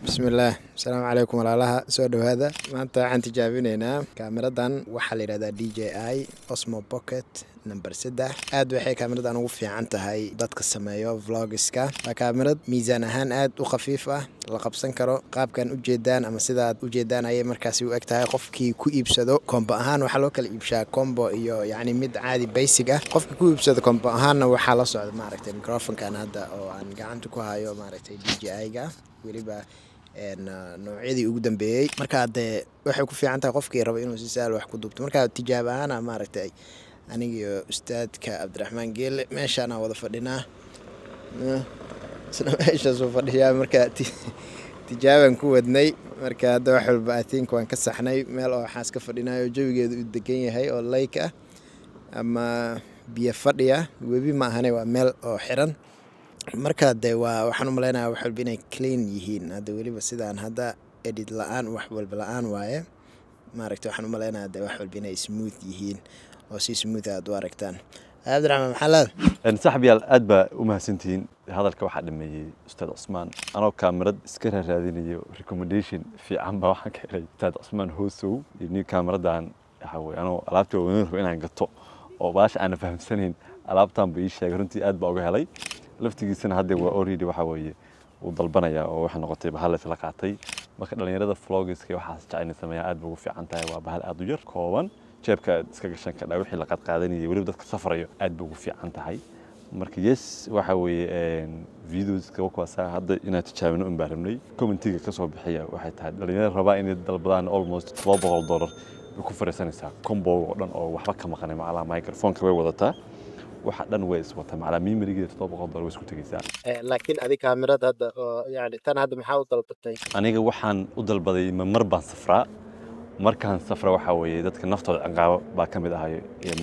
بسم الله السلام عليكم walaalaha soo dhawaada maanta waxaan tijaabinaynaa kaamiradan waxa la yiraahdaa DJI Osmo Pocket number 3 aad waxay kaamiradan ugu fiican tahay dadka sameeyo vlogska waa kaamirad miisaan ahaan aad u khafiif ah la qabsan karo qaabkan u jeedaan ama sidaad u jeedaan ayay markaas u eg tahay qofkii ku iibsado combo ahaan waxa loo kala iibshaa combo iyo yani mid caadi basic ah qofkii ku iibsado combo ahaanna waxa la socda maaragtay microphone-kan hadda oo aan gacanta ku hayo maaragtay DJI-ga waliba noocyadii ugu dambeeyay marka waxay ku fiican tahay qofkii rabo inuu si sahal wax ku duubto marka tijaab ahaan maaragtay aniga ustaadka Cabdiraxmaan Geele meeshaan wada fadhinaa isla meeshaas oo fadhiyaa marka tijaaban ku wadnay marka hadda wax walba I think waan ka saxnay meel oo xaas ka fadhinayo jawigeedu u degan yahay oo lake ah ama biyo fadhiya webi ma ahane waa meel oo xiran marka waxaan u maleynayaa wax walba inay clean yihiin hadda waliba sidaan hadda edit la'aan wax walba la'aan waaye maaragtay waxaan u maleynayaa wax walba inay smooth yihiin oo si smooth aad u aragtaan Cabdiraxmaan maxalad saxbiyaal aad ba u mahadsantiin hadalka waxa dhameeyay Ustaad Cusmaan anoo kaamirad iska raadinayo recommendation fiican ba waxaan ka helay Ustaad Cusmaan Hoosow iyo kaamiradan waxa weey anoo alaabta weyn inaan gato oo baash aan fahamsanayn alaabtan bay sheegay runtii aad ba uga helay laftigiisana hadda waa already waxa weeye uu dalbanaya oo waxa noqotay bahal la qaatay marka dhalinyarada vlogska waxa jacayna sameeyaa aad ugu fiican tahay waa bahal aad u yar kooban jeebka iska gashan ka wixii la qaadanayay waliba dadka safrayo aad ugu fiican tahay marka yes waxa weeye videoska kuwaas hadda inaad tijaabino in baaramnay commentiga ka soo bixiya waxay tahay dhalinyarada rabaa inay dalbadaan almost $200 ku fariisanaysaa combo oo dhan oo waxba ka maqanay macala microphone-ka way wadataa waxa dhan way iswata macala memory-ga $700 way isku tagaysaa laakiin adiga kaamirada hadda yani tan hadda maxaa u dalbatay aniga waxaan u dalbaday mar baan safraa markaan safra waxa weeye dadka naftooda ciqaabo baa kamid ahay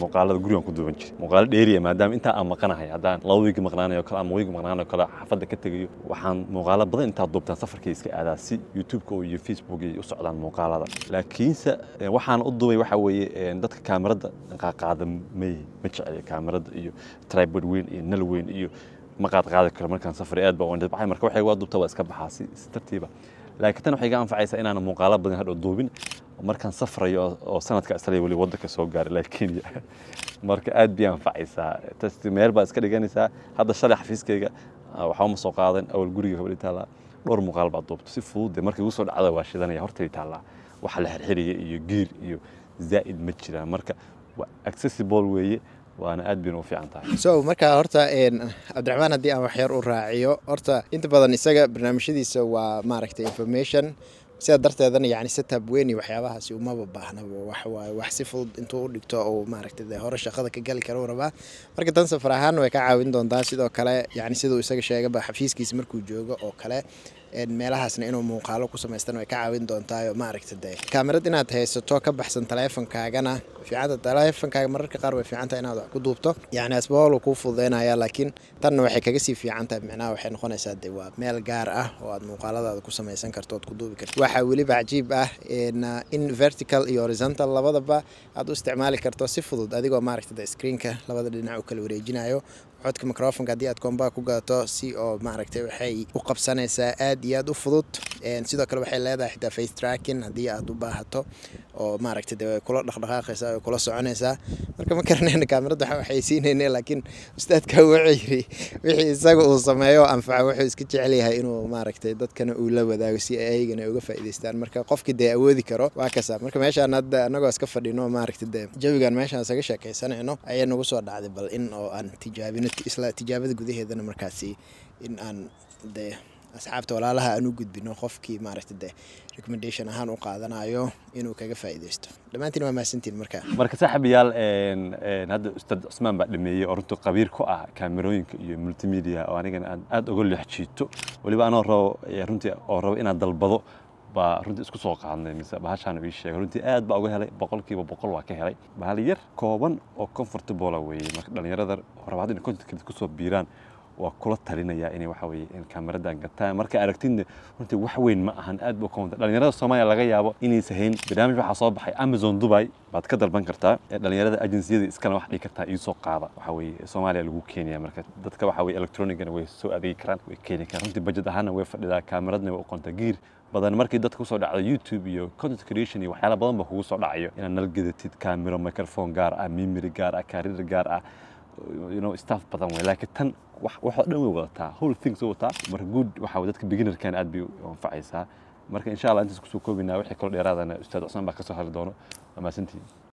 muuqaalada gurigan ku duuban jiray muuqaal dheeriya maadaama inta aan maqanahay hadaan laba week maqnaanayo kala ama week maqnaanayo kala xafada ka tagayo waxaan muuqaalo badan inta duubtaan safarkii iska aadaa si YouTube-ka iyo Facebook iyo u socdaan muuqaalada laakiinse waxaan u duubay waxa weeye dadka kaamirada qaada ma jecel kaamirada iyo tripod weyn iyo nal weyn iyo ma qaadi karo markaan safray aad baa u dhibcay marka waxay waa duubtaa waa iska baxaasi si tartiib ah laakiin tan waxay ga anfacaysaa inaan muuqaalo badan hadhow duubin markaan safrayo oo sanadka asal wali wadanka soo gaaray laakiin marka aad bi anfacaysaa testimeer baa iska dhiganaysaa hadda shalay xafiiskayga waxa ma soo qaadan awal guriga gabadhi taala dhowr muuqaal baa duubto si fudud markii uu soo dhacdo waa shidanaya hortay taala waxa la xirxiriyo iyo gear iyo zaid ma jira marka waa accessible weeye waana aad biin u fiican tahay so marka horta Cabdiraxmaan hadii aan wax yar u raaciyo horta inta badan isaga barnaamijyadiisa waa maaragtay information sida darteedana yani setup weyn iyo waxyaabahaasi uma baahna wax si fudud intuu u dhigto oo maaragtay hore shaqada ka gali karo rabaa marka tan safar ahaan way ka caawin doontaa sidoo kale yani sidoo isaga sheegay xafiiskiisa markuu joogo oo kale meelahaasna inuu muuqaalo ku sameystaan way ka caawin doontaa oo maaragtay kaamirad inaad haysato ka baxsan teleefankaagana fiicanta teleefankaaga mararka qaar way fiican tahay inaad wax ku duubto yani asbaab ku fududeynaya laakiin tan waxay kaga sii fiican tahay macnaha waxay noqonaysaa waa meel gaar ah oo aad muuqaaladaada ku sameysan karto oo ku duubi karto waxa waliba cajiib ah in vertical iyo horizontal labadaba aad u isticmaali karto si fudud adigoo maaragtay screen-ka labada dhinac u kala wareejinayo codka microphone-ka hadii aad combo ku gaato si oo maaragtay waxay u qabsanaysaa aad iyo aad u fudud sidoo kale waxay leedahay xitaa face tracking hadii aad u baahato oo maaragtay kula dhaqdhaqaaqaysaa oo kula soconaysaa marka ma karanayna kaamirada waxay siinayna laakiin ustaadka wixii isaga uu sameeyo anfaca wuxuu iska jecel yahay inuu maaragtay dadkana uu la wadaago si ayagana uga faa'iideystaan marka qofkii awoodi karo waa kaasa marka meeshaan hadda anagoo iska fadhino maaragtay jawigan meeshaan isaga sheekaysanayno ayaa nagu soo dhacday bal in oo aan tijaabino isla tijaabada gudaheedana markaasi in aan asxaabta walaalaha aan u gudbino qofkii maaragtay recommendation ahaan u qaadanayo inuu kaga faa'iideysto dhamaantiin waa maasantiin marka saaxiibayaal hadda Ustaad Cusmaan baa dhameeyay oo runtii qabiir ku ah kaamirooyinka iyo multimedia oo anigana aad uga leexjiito waliba anoo rabo inaan dalbado baa runtii isku soo qaadnay mise bahashaan uu sheegay runtii aad baa uga helay 100% waa ka helay bahal yar kooban oo comfortable weeye marka dhalinyarada rabaa in content ku soo biiraan waa kula talinaya inay waxa weeye in kaamiradan gataan marka aragtidna runtii wax weyn ma ahan aad buu koonta dhalinyarada Soomaaliya laga yaabo inay sahayn barnaamij waxa soo baxay Amazon Dubai baad ka dalban kartaa dhalinyarada agenciyada iskana wax dhigi kartaa soo qaada waxa weeye Soomaaliya lagu keenaya marka dadka waxa weeye electronic-na way soo adeegi karaan way keeni karaan runtii budget ahaan way fadhidaa kaamiradna way u qoonta gear badan markii dadku ku soo dhacdo YouTube iyo content creation iyo waxyaalo badan ba kugu soo dhacayo inaad nal gadatid kaamiro microphone gaar ah memory gaar ah carrier gaar ah stuff badan way laakiin tan wax dhan way wadataa whole things wadataa marka good waxa dadka beginner kan aad bay u anfacaysaa marka insha Allah intaas ku soo koobinaa wixii kala dheeraadana ustaad Cusman baa ka soo hadli doono ama santii